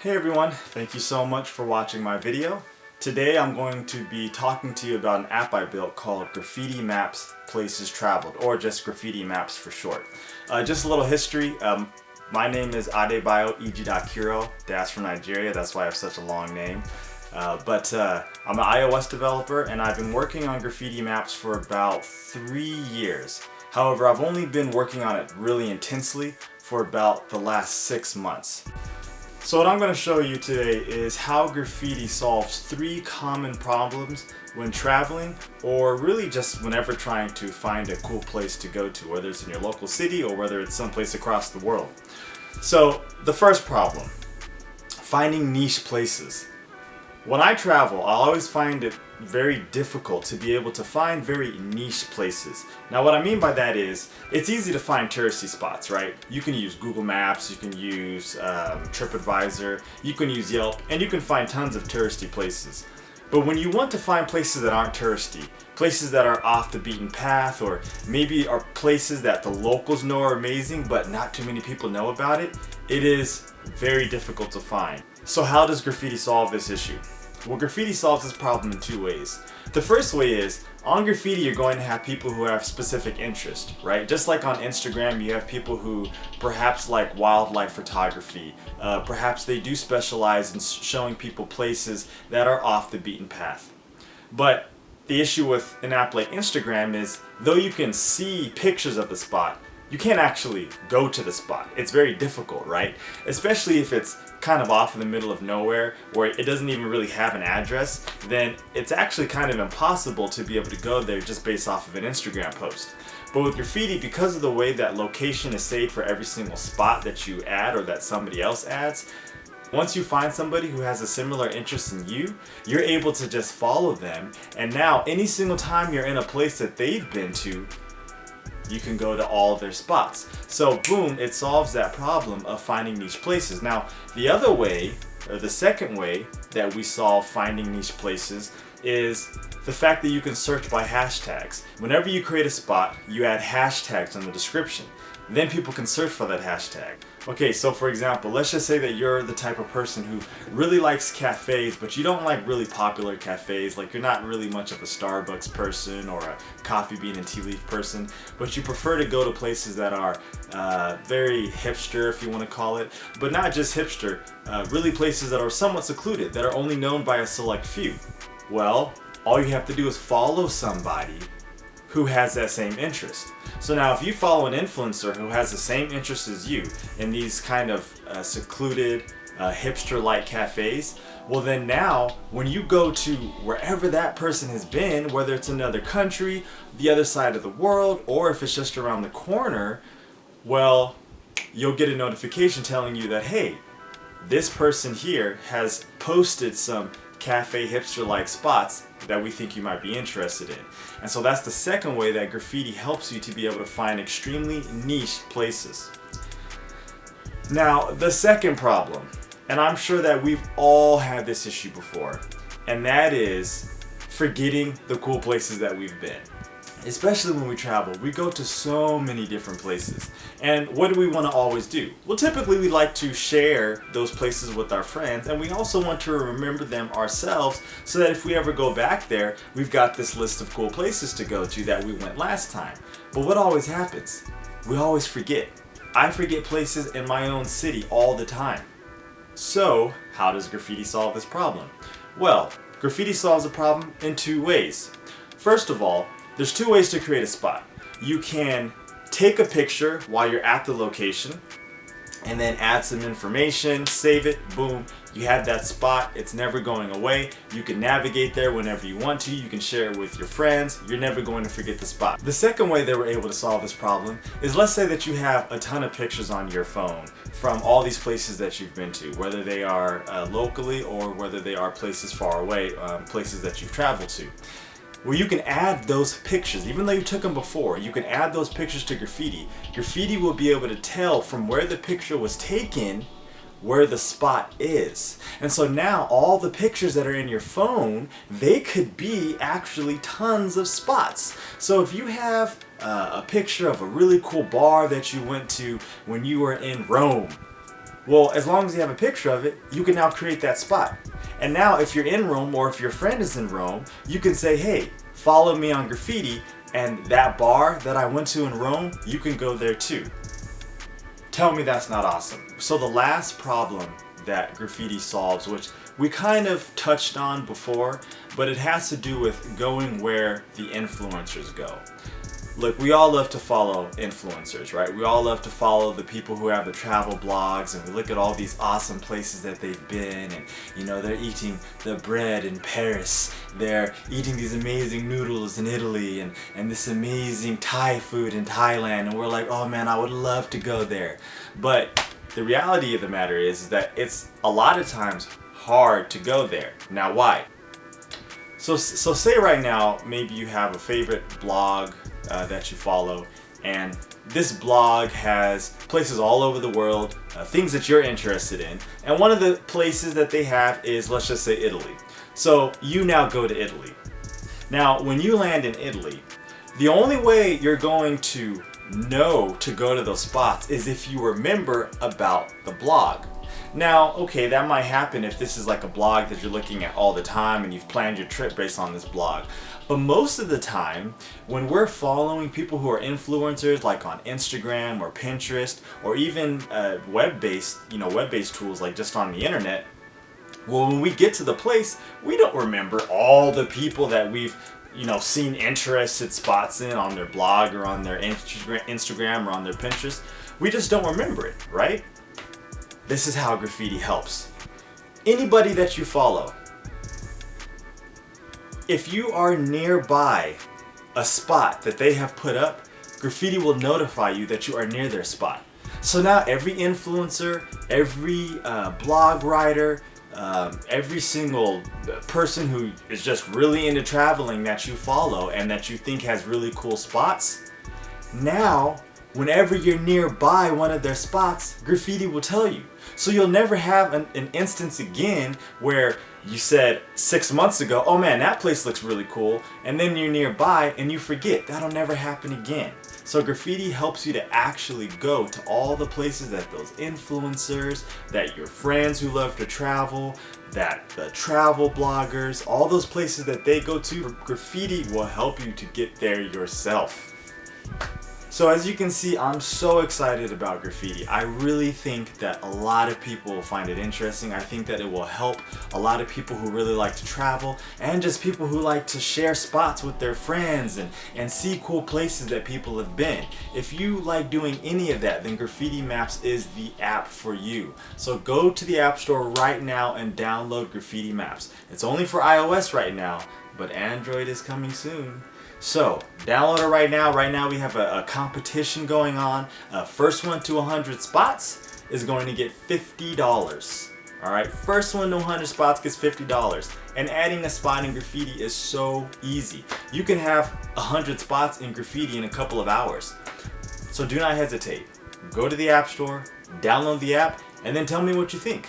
Hey everyone, thank you so much for watching my video. Today I'm going to be talking to you about an app I built called Graffiti Maps Places Traveled, or just Graffiti Maps for short. Just a little history. My name is Adebayo Ejidakiro. That's from Nigeria, that's why I have such a long name. But I'm an iOS developer and I've been working on Graffiti Maps for about 3 years. However, I've only been working on it really intensely for about the last 6 months. So what I'm going to show you today is how graffiti solves 3 common problems when traveling, or really just whenever trying to find a cool place to go to, whether it's in your local city or whether it's someplace across the world. So the first problem, finding niche places. When I travel, I always find it very difficult to be able to find very niche places. Now what I mean by that is, it's easy to find touristy spots, right? You can use Google Maps, you can use TripAdvisor, you can use Yelp, and you can find tons of touristy places. But when you want to find places that aren't touristy, places that are off the beaten path, or maybe are places that the locals know are amazing but not too many people know about it, it is very difficult to find. So how does graffiti solve this issue? Well, graffiti solves this problem in 2 ways. The first way is, on graffiti you're going to have people who have specific interest, right? Just like on Instagram you have people who perhaps like wildlife photography, perhaps they do specialize in showing people places that are off the beaten path. But the issue with an app like Instagram is, though you can see pictures of the spot, you can't actually go to the spot. It's very difficult, right? Especially if it's kind of off in the middle of nowhere, where it doesn't even really have an address, then it's actually kind of impossible to be able to go there just based off of an Instagram post. But with graffiti, because of the way that location is saved for every single spot that you add or that somebody else adds, once you find somebody who has a similar interest in you, you're able to just follow them, and now any single time you're in a place that they've been to, you can go to all of their spots. So boom, it solves that problem of finding niche places. Now, the other way, or the second way that we solve finding niche places is the fact that you can search by hashtags. Whenever you create a spot, you add hashtags in the description. Then people can search for that hashtag. Okay, so for example, let's just say that you're the type of person who really likes cafes, but you don't like really popular cafes. Like, you're not really much of a Starbucks person or a coffee bean and tea leaf person, but you prefer to go to places that are very hipster, if you want to call it, but not just hipster, really places that are somewhat secluded, that are only known by a select few. Well, all you have to do is follow somebody who has that same interest. So now if you follow an influencer who has the same interest as you in these kind of secluded, hipster-like cafes, well then now when you go to wherever that person has been, whether it's another country, the other side of the world, or if it's just around the corner, well, you'll get a notification telling you that, hey, this person here has posted some cafe hipster-like spots that we think you might be interested in. And so that's the second way that graffiti helps you to be able to find extremely niche places. Now, the second problem, and I'm sure that we've all had this issue before, and that is forgetting the cool places that we've been. Especially when we travel, we go to so many different places. And what do we want to always do? Well, typically we like to share those places with our friends, and we also want to remember them ourselves so that if we ever go back there, we've got this list of cool places to go to that we went last time. But what always happens? We always forget. I forget places in my own city all the time. So, how does graffiti solve this problem? Well, graffiti solves the problem in 2 ways. First of all, there's 2 ways to create a spot. You can take a picture while you're at the location and then add some information, save it, boom, you have that spot, it's never going away. You can navigate there whenever you want to, you can share it with your friends, you're never going to forget the spot. The second way that we're able to solve this problem is, let's say that you have a ton of pictures on your phone from all these places that you've been to, whether they are locally or whether they are places far away, places that you've traveled to. Well, you can add those pictures, even though you took them before, you can add those pictures to graffiti. Graffiti will be able to tell from where the picture was taken where the spot is. And so now all the pictures that are in your phone, they could be actually tons of spots. So if you have a picture of a really cool bar that you went to when you were in Rome, Well, as long as you have a picture of it, you can now create that spot. And now if you're in Rome or if your friend is in Rome, you can say, hey, follow me on Graffiti, and that bar that I went to in Rome, you can go there too. Tell me that's not awesome. So the last problem that Graffiti solves, which we kind of touched on before, but it has to do with going where the influencers go. Look, we all love to follow influencers, right? We all love to follow the people who have the travel blogs, and we look at all these awesome places that they've been, and you know, they're eating the bread in Paris, they're eating these amazing noodles in Italy, and this amazing Thai food in Thailand, and we're like, oh man, I would love to go there. But the reality of the matter is that it's a lot of times hard to go there. Now why? So say right now, maybe you have a favorite blog that you follow, and this blog has places all over the world, things that you're interested in, and one of the places that they have is, let's just say, Italy. So you now go to Italy. Now when you land in Italy, the only way you're going to know to go to those spots is if you remember about the blog. Now, okay, that might happen if this is like a blog that you're looking at all the time and you've planned your trip based on this blog. But most of the time, when we're following people who are influencers, like on Instagram or Pinterest, or even web-based tools like just on the internet, well, when we get to the place, we don't remember all the people that we've seen interested spots in on their blog or on their Instagram or on their Pinterest. We just don't remember it, right? This is how Graffiti helps. Anybody that you follow, if you are nearby a spot that they have put up, Graffiti will notify you that you are near their spot. So now every influencer, every blog writer, every single person who is just really into traveling that you follow and that you think has really cool spots, now whenever you're nearby one of their spots, Graffiti will tell you. So you'll never have an instance again where you said 6 months ago, oh man, that place looks really cool, and then you're nearby and you forget. That'll never happen again. So Graffiti helps you to actually go to all the places that those influencers, that your friends who love to travel, that the travel bloggers, all those places that they go to, Graffiti will help you to get there yourself. So as you can see, I'm so excited about Graffiti. I really think that a lot of people will find it interesting. I think that it will help a lot of people who really like to travel, and just people who like to share spots with their friends and see cool places that people have been. If you like doing any of that, then Graffiti Maps is the app for you. So go to the App Store right now and download Graffiti Maps. It's only for iOS right now, but Android is coming soon. So download it right now. Right now we have a competition going on. First one to 100 spots is going to get $50. Alright, first one to 100 spots gets $50. And adding a spot in Graffiti is so easy. You can have 100 spots in Graffiti in a couple of hours. So do not hesitate. Go to the App Store, download the app, and then tell me what you think.